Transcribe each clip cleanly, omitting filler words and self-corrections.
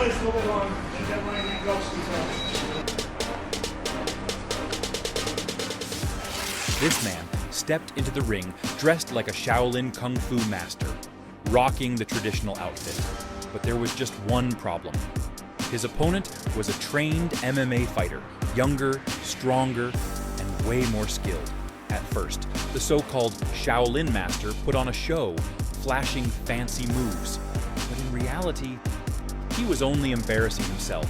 this a little bit longer. Ain't that right? Ain't ghosty, This man stepped into the ring dressed like a Shaolin Kung Fu master, rocking the traditional outfit. But there was just one problem. His opponent was a trained MMA fighter, younger, stronger, and way more skilled. At first, the so-called Shaolin master put on a show, flashing fancy moves. But in reality, he was only embarrassing himself.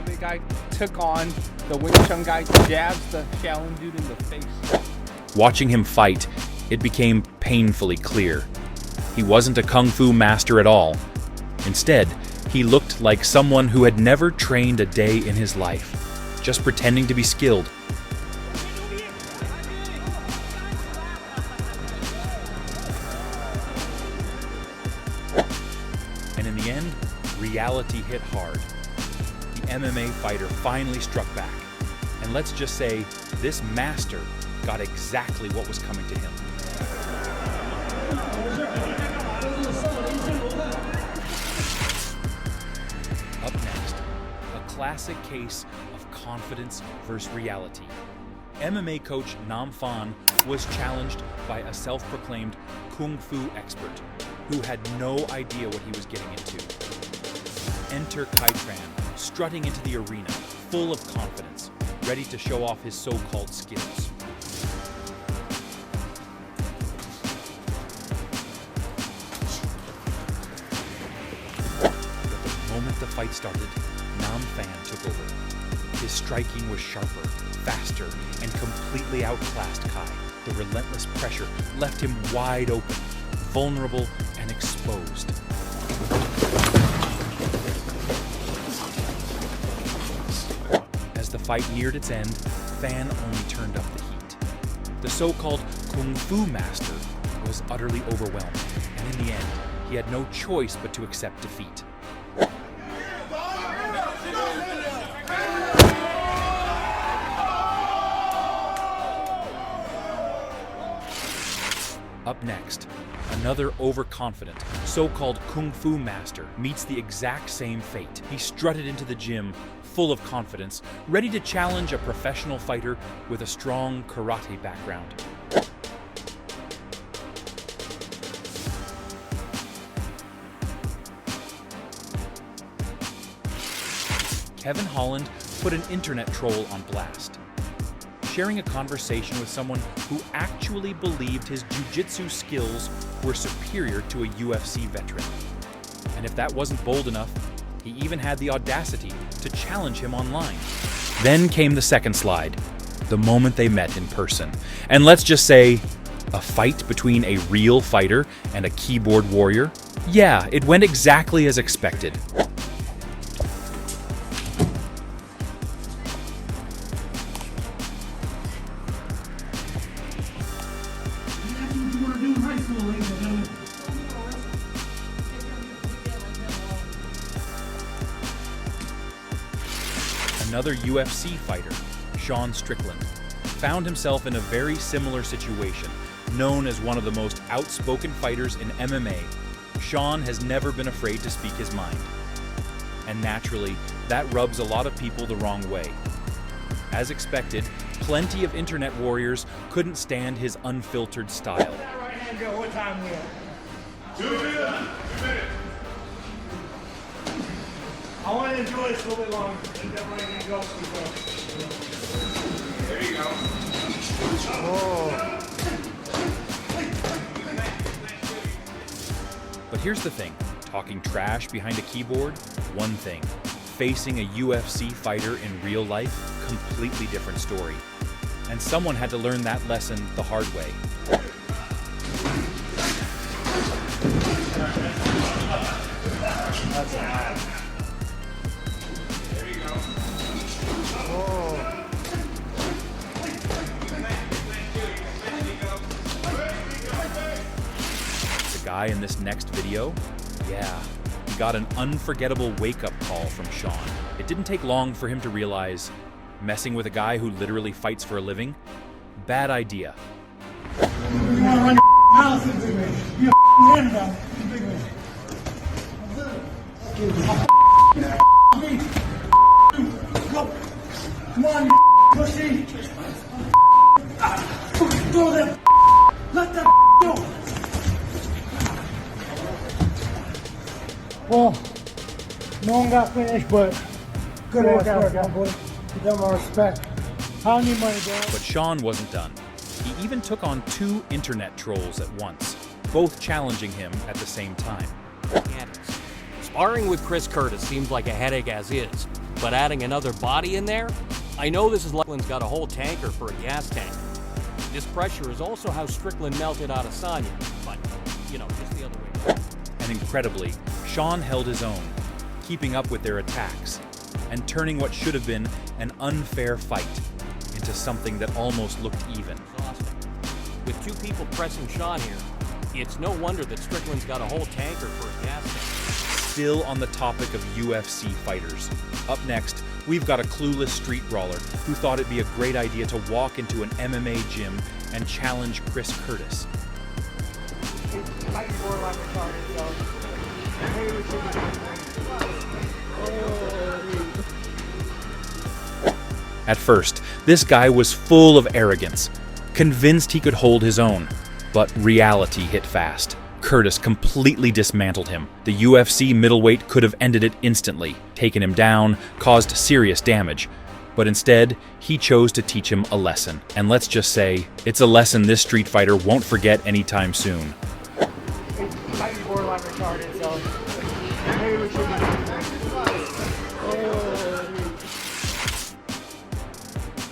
The guy took on the Wing Chun guy, jabs the Shaolin dude in the face. Watching him fight, it became painfully clear. He wasn't a kung fu master at all. Instead, he looked like someone who had never trained a day in his life, just pretending to be skilled. And in the end, reality hit hard. The MMA fighter finally struck back. And let's just say, this master got exactly what was coming to him. Up next, a classic case of confidence versus reality. MMA coach Nam Phan was challenged by a self-proclaimed kung fu expert who had no idea what he was getting into. Enter Kai Tran, strutting into the arena, full of confidence, ready to show off his so-called skills. The moment the fight started, Nam Phan took over. His striking was sharper, faster, and completely outclassed Kai. The relentless pressure left him wide open, vulnerable and exposed. As the fight neared its end, Phan only turned up the heat. The so-called Kung Fu master was utterly overwhelmed, and in the end, he had no choice but to accept defeat. Up next, another overconfident, so-called Kung Fu master meets the exact same fate. He strutted into the gym, full of confidence, ready to challenge a professional fighter with a strong karate background. Kevin Holland put an internet troll on blast, sharing a conversation with someone who actually believed his jiu-jitsu skills were superior to a UFC veteran. And if that wasn't bold enough, he even had the audacity to challenge him online. Then came the second slide, the moment they met in person. And let's just say, a fight between a real fighter and a keyboard warrior? Yeah, it went exactly as expected. Another UFC fighter, Sean Strickland, found himself in a very similar situation. Known as one of the most outspoken fighters in MMA, Sean has never been afraid to speak his mind. And naturally, that rubs a lot of people the wrong way. As expected, plenty of internet warriors couldn't stand his unfiltered style. Right hand go. What time we at? 2 minutes. I want to enjoy this a little bit longer. Ain't that right? Ain't ghosty, There you go. But here's the thing, talking trash behind a keyboard, one thing. Facing a UFC fighter in real life, completely different story. And someone had to learn that lesson the hard way. That's a lot. There you go. The guy in this next video, yeah, he got an unforgettable wake-up call from Sean. It didn't take long for him to realize, messing with a guy who literally fights for a living? Bad idea. You want to run your mouth, you big man. You a man about it, you big man. Go. Come on, you pussy. Throw that. Let that go. Well, no one got finished, but good ass work, boy. You got my respect. I don't need money, bro. But Sean wasn't done. He even took on 2 internet trolls at once, both challenging him at the same time. Sparring with Chris Curtis seems like a headache as is, but adding another body in there? I know this is Strickland's got a whole tanker for a gas tank. This pressure is also how Strickland melted Adesanya, but, you know, just the other way around. And incredibly, Sean held his own, keeping up with their attacks, and turning what should have been an unfair fight into something that almost looked even. Exhausting. With 2 people pressing Sean here, it's no wonder that Strickland's got a whole tanker for a gas tank. Still on the topic of UFC fighters. Up next, we've got a clueless street brawler who thought it'd be a great idea to walk into an MMA gym and challenge Chris Curtis. At first, this guy was full of arrogance, convinced he could hold his own. But reality hit fast. Curtis completely dismantled him. The UFC middleweight could have ended it instantly, taken him down, caused serious damage. But instead, he chose to teach him a lesson. And let's just say, it's a lesson this street fighter won't forget anytime soon. Might be borderline retarded, so maybe we should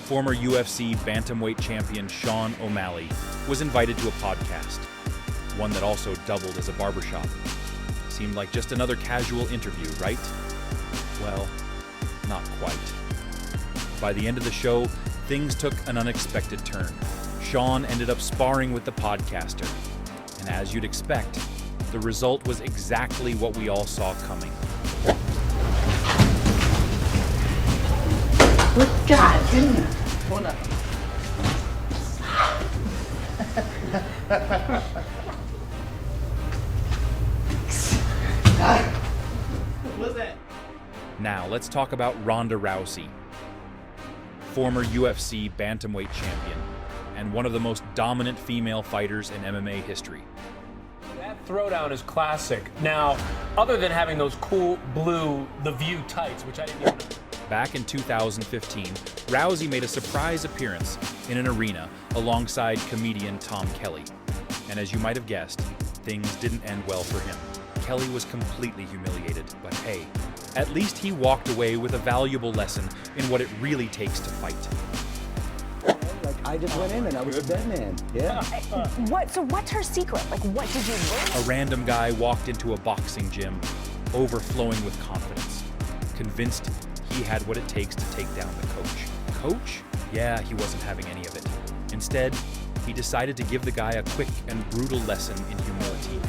Former UFC bantamweight champion Sean O'Malley was invited to a podcast, one that also doubled as a barbershop. Seemed like just another casual interview, right? Well, not quite. By the end of the show, things took an unexpected turn. Sean ended up sparring with the podcaster, and as you'd expect, the result was exactly what we all saw coming. Good God, didn't it? Hold up. What's that? Now, let's talk about Ronda Rousey, former UFC bantamweight champion, and one of the most dominant female fighters in MMA history. That throwdown is classic. Now, other than having those cool blue The View tights, which I didn't even know. Back in 2015, Rousey made a surprise appearance in an arena alongside comedian Tom Kelly. And as you might have guessed, things didn't end well for him. Kelly was completely humiliated, but hey, at least he walked away with a valuable lesson in what it really takes to fight. Like, I just went in and I was a dead man. Yeah. So what's her secret? Like, what did you learn? A random guy walked into a boxing gym, overflowing with confidence, convinced he had what it takes to take down the coach. Coach? Yeah, he wasn't having any of it. Instead, he decided to give the guy a quick and brutal lesson in humility.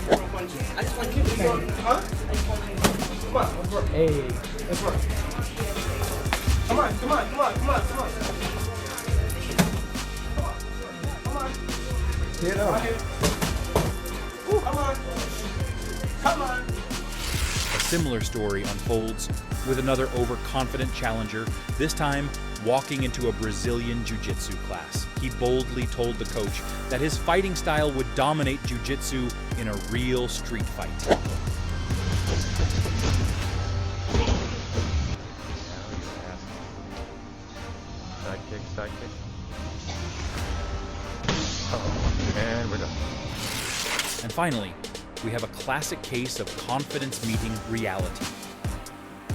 I just want to keep it going. Huh? Come on, let's work. Hey. Let's work. Come on. Come on. Get up. Come on. A similar story unfolds with another overconfident challenger, this time walking into a Brazilian jiu-jitsu class. He boldly told the coach that his fighting style would dominate jiu-jitsu in a real street fight. Side kick. Oh, and we're done. And finally, we have a classic case of confidence meeting reality.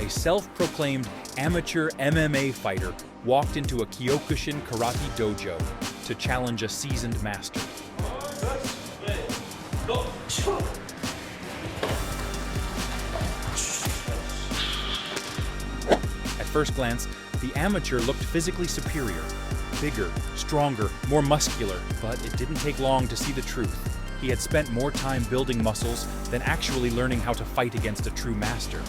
A self-proclaimed amateur MMA fighter walked into a Kyokushin karate dojo to challenge a seasoned master. At first glance, the amateur looked physically superior, bigger, stronger, more muscular, but it didn't take long to see the truth. He had spent more time building muscles than actually learning how to fight against a true master.